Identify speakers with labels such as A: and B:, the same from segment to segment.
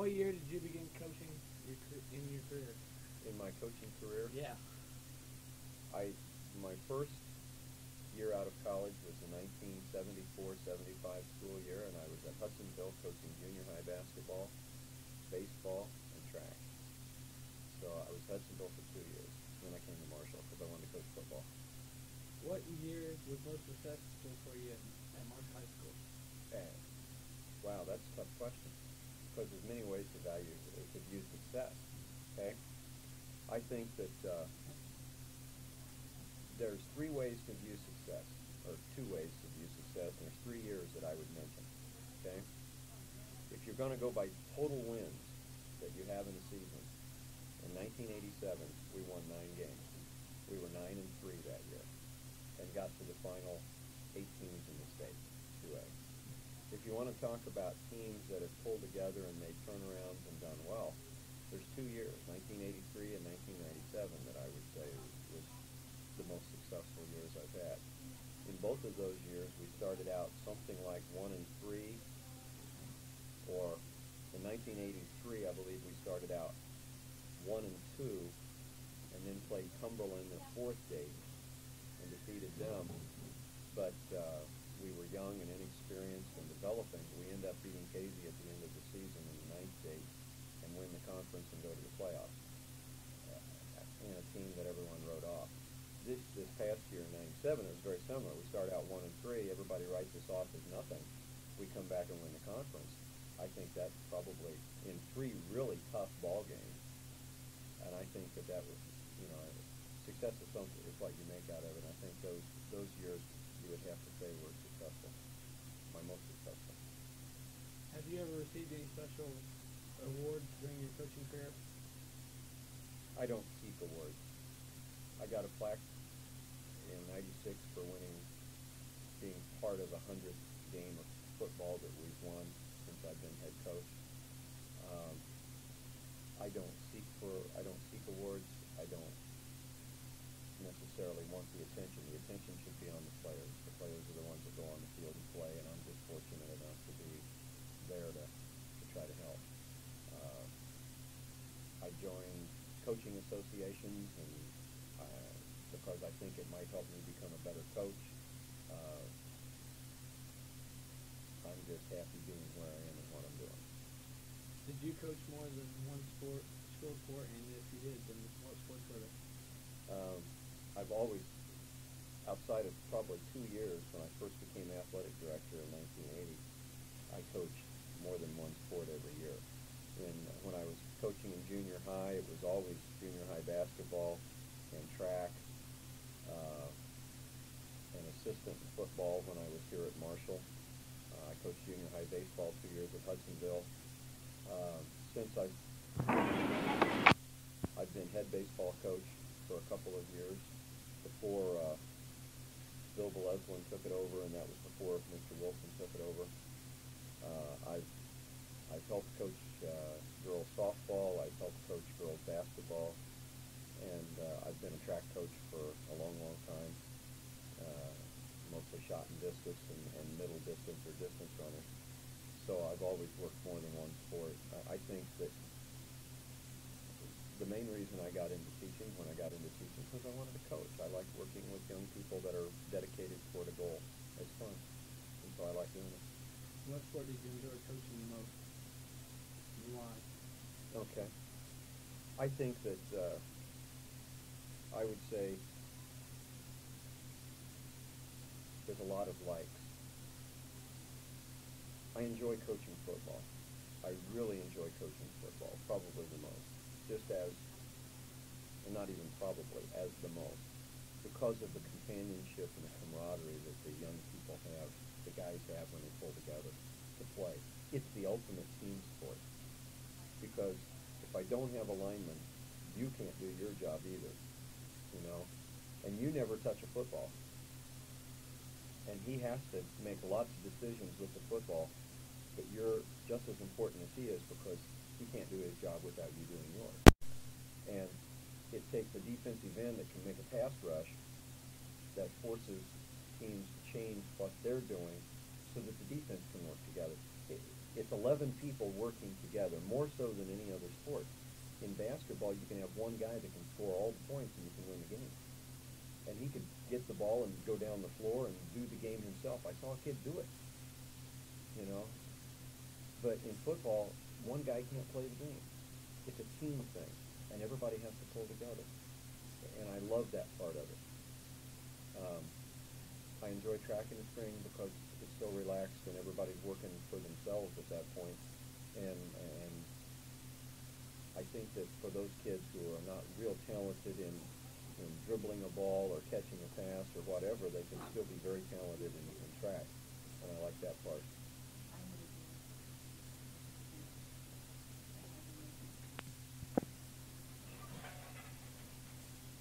A: What year did you begin coaching in your career?
B: In my coaching career,
A: Yeah.
B: My first year out of college was the 1974-75 school year, and I was at Hudsonville coaching junior high basketball, baseball, and track. So I was at Hudsonville for 2 years. Then I came to Marshall because I wanted to coach football.
A: What year was most successful for you at Marshall High School?
B: Wow, that's a tough question because there's many ways to view success. Okay, I think that there's 3 ways to view success, or 2 ways to view success, and there's 3 years that I would mention. Okay, if you're going to go by total wins that you have in the season, in 1987 we won 9 games. We were 9-3 that year, and got to the final 8 teams in the state, 2A. If you want to talk about teams that have pulled together and made turnarounds and done well, there's 2 years, 1983 and 1997, that I would say was the most successful years I've had. In both of those years, we started out something like 1-3, or in 1983, I believe we started out 1-2, and then played Cumberland the 4th date and defeated them. But we were young and inexperienced and developing. We ended up beating Casey at the end of the season in the 9th date and win the conference and go to the playoffs, and a team that everyone wrote off. This past year in 97, it was very similar. We started out 1-3. Everybody writes us off as nothing. We come back and win the conference. I think that's probably in 3 really tough ball games, and I think that was, success is something, is what you make out of it. I think those years you would have to say were successful, my most successful.
A: Have you ever received any special awards during your coaching career?
B: I don't seek awards. I got a plaque in '96 for being part of the 100th game of football that we've won since I've been head coach. I don't seek awards. I don't necessarily want the attention. The attention should be on the players. The players are the ones that go on the field and play, and I'm just fortunate enough to be there to try to help. I joined coaching associations, and because I think it might help me become a better coach. I'm just happy being where I am and what I'm doing.
A: Did you coach more than one school sport, and if you did, then what sports were they?
B: I've always, outside of probably 2 years when I first became athletic director in 1980, I coached more than one sport every year. When I was coaching in junior high, it was always junior high basketball and track, and assistant in football when I was here at Marshall. I coached junior high baseball 2 years at Hudsonville. Since I've been head baseball coach for a couple of years before Bill Beleslin took it over, and that was before Mr. Wilson took it over. I've helped coach girls softball. I've helped coach girls basketball, and I've been a track coach for a long, long time. Mostly shot and discus and middle distance or distance runners. So I've always worked more than one sport. I think that the main reason I got into teaching, because I wanted to coach. I like working with young people that are dedicated toward a goal. It's fun, and so I like doing it.
A: What sport did you enjoy coaching the most, and why?
B: Okay. I think that I would say there's a lot of likes. I enjoy coaching football. I really enjoy coaching football, probably the most. Just as, and not even probably, as the most, because of the companionship and the camaraderie that the young people have, the guys have when they pull together to play. It's the ultimate team sport, because if I don't have a lineman, you can't do your job either, and you never touch a football. And he has to make lots of decisions with the football, but you're just as important as he is, because he can't do his job without you doing yours. And it takes a defensive end that can make a pass rush that forces teams to change what they're doing so that the defense can work together. It's it's 11 people working together, more so than any other sport. In basketball, you can have one guy that can score all the points and you can win the game. And he could get the ball and go down the floor and do the game himself. I saw a kid do it, you know. But in football, one guy can't play the game. It's a team thing, and everybody has to pull together. And I love that part of it. I enjoy track in the spring because it's so relaxed and everybody's working for themselves at that point. And I think that for those kids who are not real talented in dribbling a ball or catching a pass or whatever, they can still be very talented in track. And I like that part.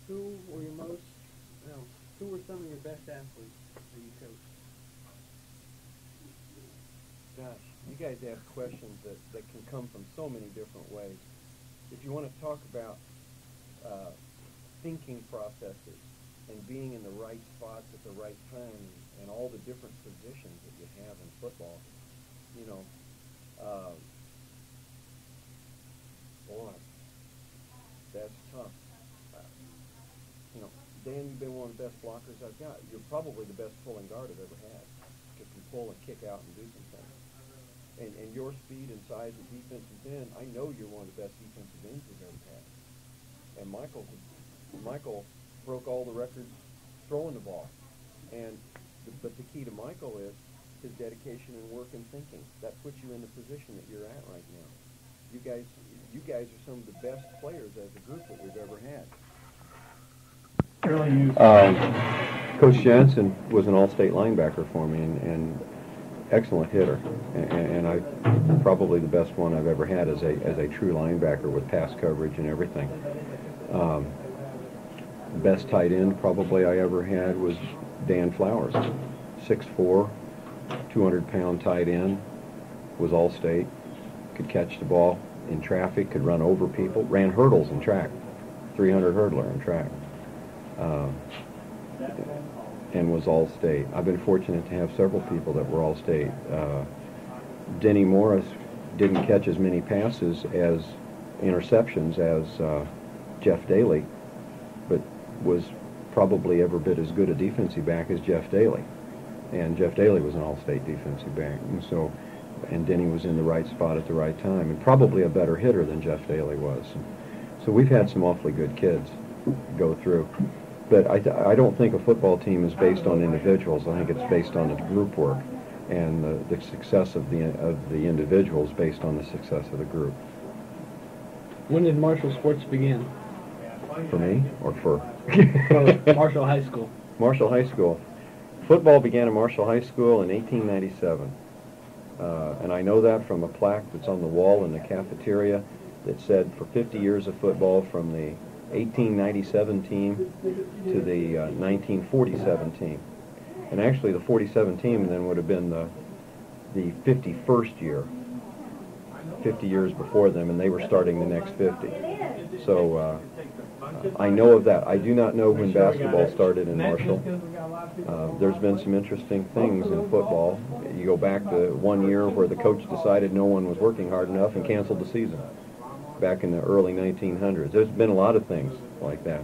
A: Who were your most, who were some of your best athletes that you coached?
B: Gosh, you guys ask questions that can come from so many different ways. If you want to talk about thinking processes and being in the right spots at the right time and all the different positions that you have in football, you know, boy, that's tough. You know, Dan, you've been one of the best blockers I've got. You're probably the best pulling guard I've ever had. You can pull and kick out and do some things. And your speed and size at defensive end, I know you're one of the best defensive ends we've ever had. And Michael broke all the records throwing the ball. But the key to Michael is his dedication and work and thinking. That puts you in the position that you're at right now. You guys are some of the best players as a group that we've ever had. Coach Jansen was an all-state linebacker for me and excellent hitter, and I probably the best one I've ever had as a true linebacker with pass coverage and everything. Best tight end probably I ever had was Dan Flowers, 6'4", 200-pound tight end, was all-state, could catch the ball in traffic, could run over people, ran hurdles in track, 300 hurdler in track. And was all-state. I've been fortunate to have several people that were all-state. Denny Morris didn't catch as many passes as interceptions as Jeff Daly, but was probably every bit as good a defensive back as Jeff Daly. And Jeff Daly was an all-state defensive back. And Denny was in the right spot at the right time, and probably a better hitter than Jeff Daly was. So we've had some awfully good kids go through. But I don't think a football team is based on individuals. I think it's based on the group work, and the success of the individuals based on the success of the group.
A: When did martial sports begin?
B: For me, or for?
A: Marshall High School.
B: Marshall High School. Football began at Marshall High School in 1897. And I know that from a plaque that's on the wall in the cafeteria that said for 50 years of football from the 1897 team to the 1947 team. And actually the 47 team then would have been the 51st year, 50 years before them, and they were starting the next 50. So I know of that. I do not know when basketball started in Marshall. There's been some interesting things in football. You go back to one year where the coach decided no one was working hard enough and canceled the season. Back in the early 1900s. There's been a lot of things like that.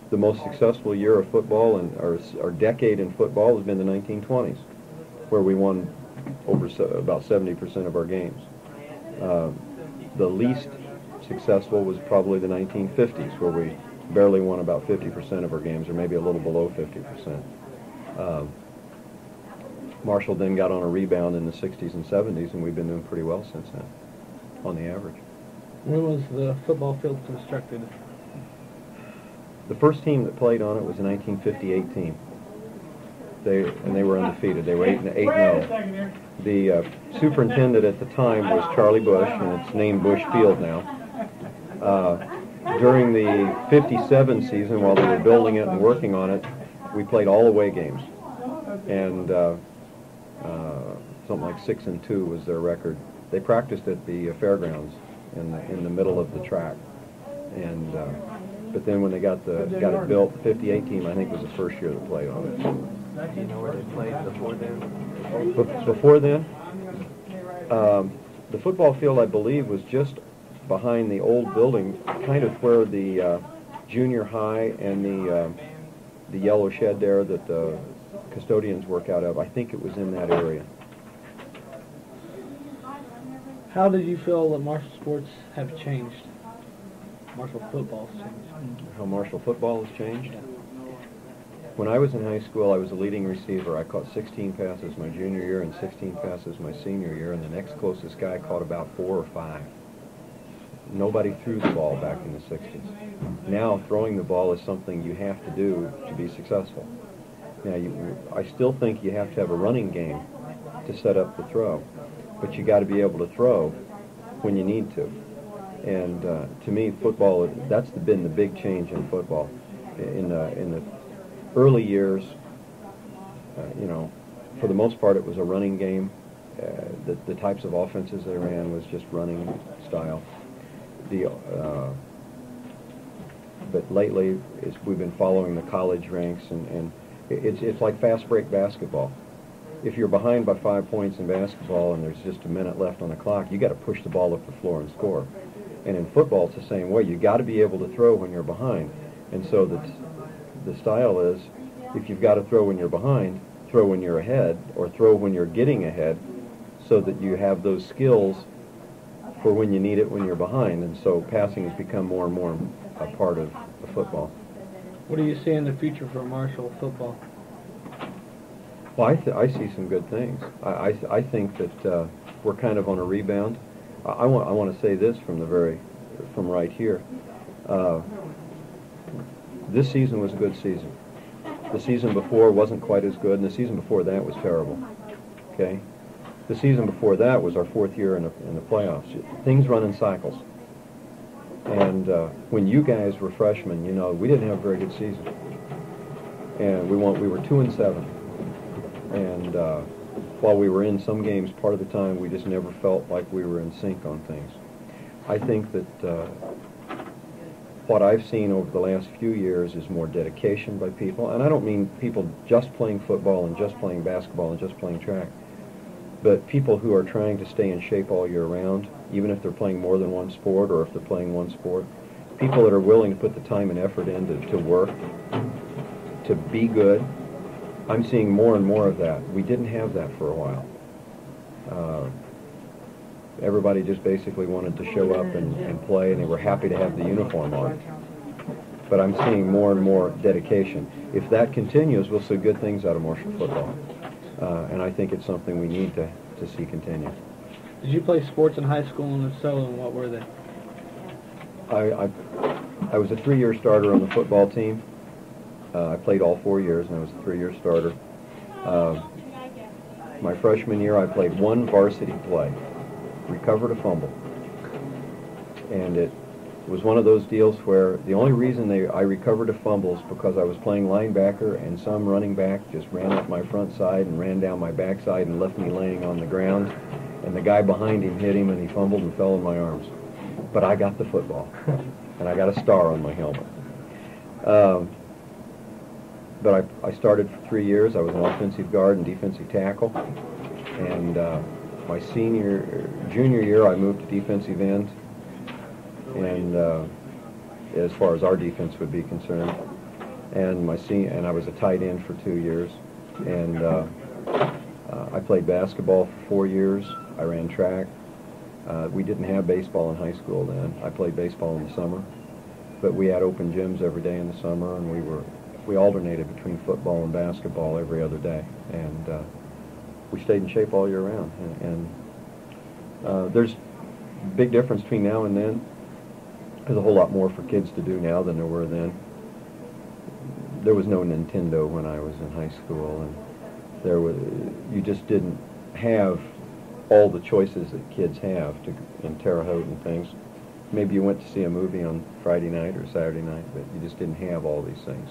B: The most successful year of football or decade in football has been the 1920s, where we won about 70% of our games. The least successful was probably the 1950s, where we barely won about 50% of our games, or maybe a little below 50%. Marshall then got on a rebound in the 60s and 70s, and we've been doing pretty well since then, on the average.
A: When was the football field constructed?
B: The first team that played on it was the 1958 team. They were undefeated. They were 8-0. The superintendent at the time was Charlie Bush, and it's named Bush Field now. During the 57 season, while they were building it and working on it, we played all away games, and something like 6-2 was their record. They practiced at the fairgrounds in the middle of the track, and but then when they got it built, the 58 team I think was the first year that played on it.
C: Do you know where they played before then?
B: Before then, The football field, I believe, was just behind the old building, kind of where the junior high and the yellow shed there that the custodians work out of. I think it was in that area.
A: How did you feel that martial sports have changed? Martial football has changed.
B: How martial football has changed? When I was in high school, I was a leading receiver. I caught 16 passes my junior year and 16 passes my senior year, and the next closest guy caught about 4 or 5. Nobody threw the ball back in the 60s. Now, throwing the ball is something you have to do to be successful. Now, I still think you have to have a running game to set up the throw, but you got to be able to throw when you need to. And to me, football, that's been the big change in football. In the early years, for the most part, it was a running game. The types of offenses they ran was just running style. But lately, we've been following the college ranks, and it's like fast break basketball. If you're behind by 5 points in basketball and there's just a minute left on the clock, you got to push the ball up the floor and score. And in football, it's the same way. You got to be able to throw when you're behind. And so the style is, if you've got to throw when you're behind, throw when you're ahead, or throw when you're getting ahead, so that you have those skills for when you need it when you're behind. And so passing has become more and more a part of football.
A: What do you see in the future for martial football?
B: Well, I see some good things. I think that we're kind of on a rebound. I want to say this from right here. This season was a good season. The season before wasn't quite as good, and the season before that was terrible. Okay, the season before that was our 4th year in the playoffs. Things run in cycles. And when you guys were freshmen, we didn't have a very good season, and we were 2-7. And while we were in some games, part of the time we just never felt like we were in sync on things. I think that what I've seen over the last few years is more dedication by people, and I don't mean people just playing football and just playing basketball and just playing track, but people who are trying to stay in shape all year round, even if they're playing more than one sport or if they're playing one sport. People that are willing to put the time and effort in to work, to be good. I'm seeing more and more of that. We didn't have that for a while. Everybody just basically wanted to show up and play, and they were happy to have the uniform on. But I'm seeing more and more dedication. If that continues, we'll see good things out of martial football. And I think it's something we need to see continue.
A: Did you play sports in high school, and if so, and what were they?
B: I was a 3-year starter on the football team. I played all 4 years, and I was a 3-year starter. My freshman year, I played 1 varsity play, recovered a fumble. And it was one of those deals where the only reason I recovered a fumble is because I was playing linebacker, and some running back just ran up my front side and ran down my backside and left me laying on the ground. And the guy behind him hit him, and he fumbled and fell in my arms. But I got the football, and I got a star on my helmet. But I started for 3 years. I was an offensive guard and defensive tackle. And my junior year, I moved to defensive end. And as far as our defense would be concerned, and I was a tight end for 2 years. And I played basketball for 4 years. I ran track. We didn't have baseball in high school then. I played baseball in the summer, but we had open gyms every day in the summer, and we alternated between football and basketball every other day, and we stayed in shape all year round. And there's a big difference between now and then. There's a whole lot more for kids to do now than there were then. There was no Nintendo when I was in high school, and you just didn't have all the choices that kids have in Terre Haute and things. Maybe you went to see a movie on Friday night or Saturday night, but you just didn't have all these things.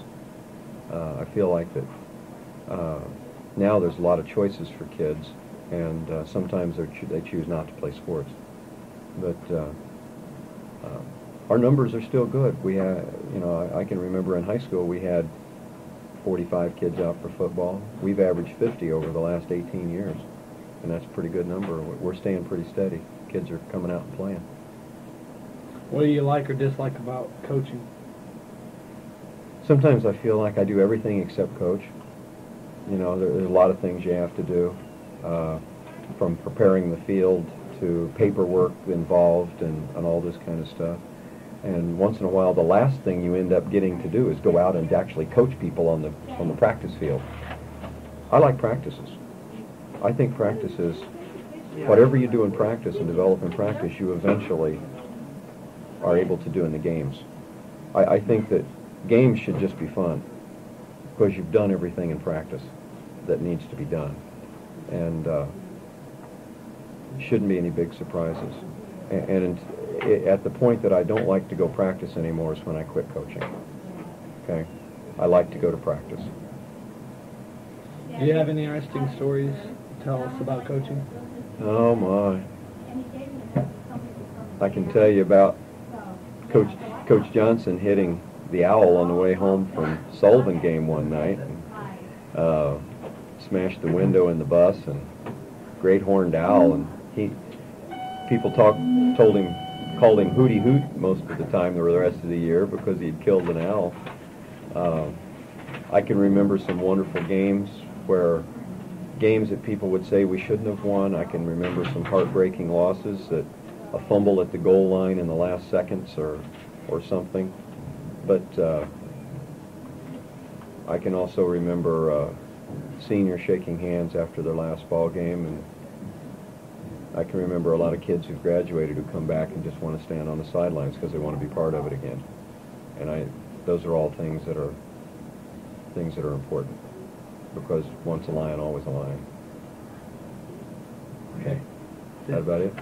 B: I feel like that now there's a lot of choices for kids, and sometimes they choose not to play sports. But our numbers are still good. We had, I can remember in high school we had 45 kids out for football. We've averaged 50 over the last 18 years. and that's a pretty good number. We're staying pretty steady. Kids are coming out and playing.
A: What do you like or dislike about coaching?
B: Sometimes I feel like I do everything except coach. You know, there's a lot of things you have to do, from preparing the field to paperwork involved and all this kind of stuff. And once in a while, the last thing you end up getting to do is go out and actually coach people on the practice field. I like practices. I think practices, whatever you do in practice and develop in practice, you eventually are able to do in the games. I think that games should just be fun because you've done everything in practice that needs to be done. And shouldn't be any big surprises. And at the point that I don't like to go practice anymore is when I quit coaching. Okay? I like to go to practice.
A: Do you have any interesting stories to tell us about coaching?
B: Oh, my. I can tell you about Coach Johnson hitting the owl on the way home from Sullivan game one night. And, smashed the window in the bus, and great horned owl, and called him Hootie Hoot most of the time the rest of the year because he'd killed an owl. I can remember some wonderful games that people would say we shouldn't have won. I can remember some heartbreaking losses, that a fumble at the goal line in the last seconds or something. But I can also remember seniors shaking hands after their last ball game, and I can remember a lot of kids who've graduated who come back and just want to stand on the sidelines because they want to be part of it again. And those are all things that are important, because once a lion, always a lion. Okay, is that about it?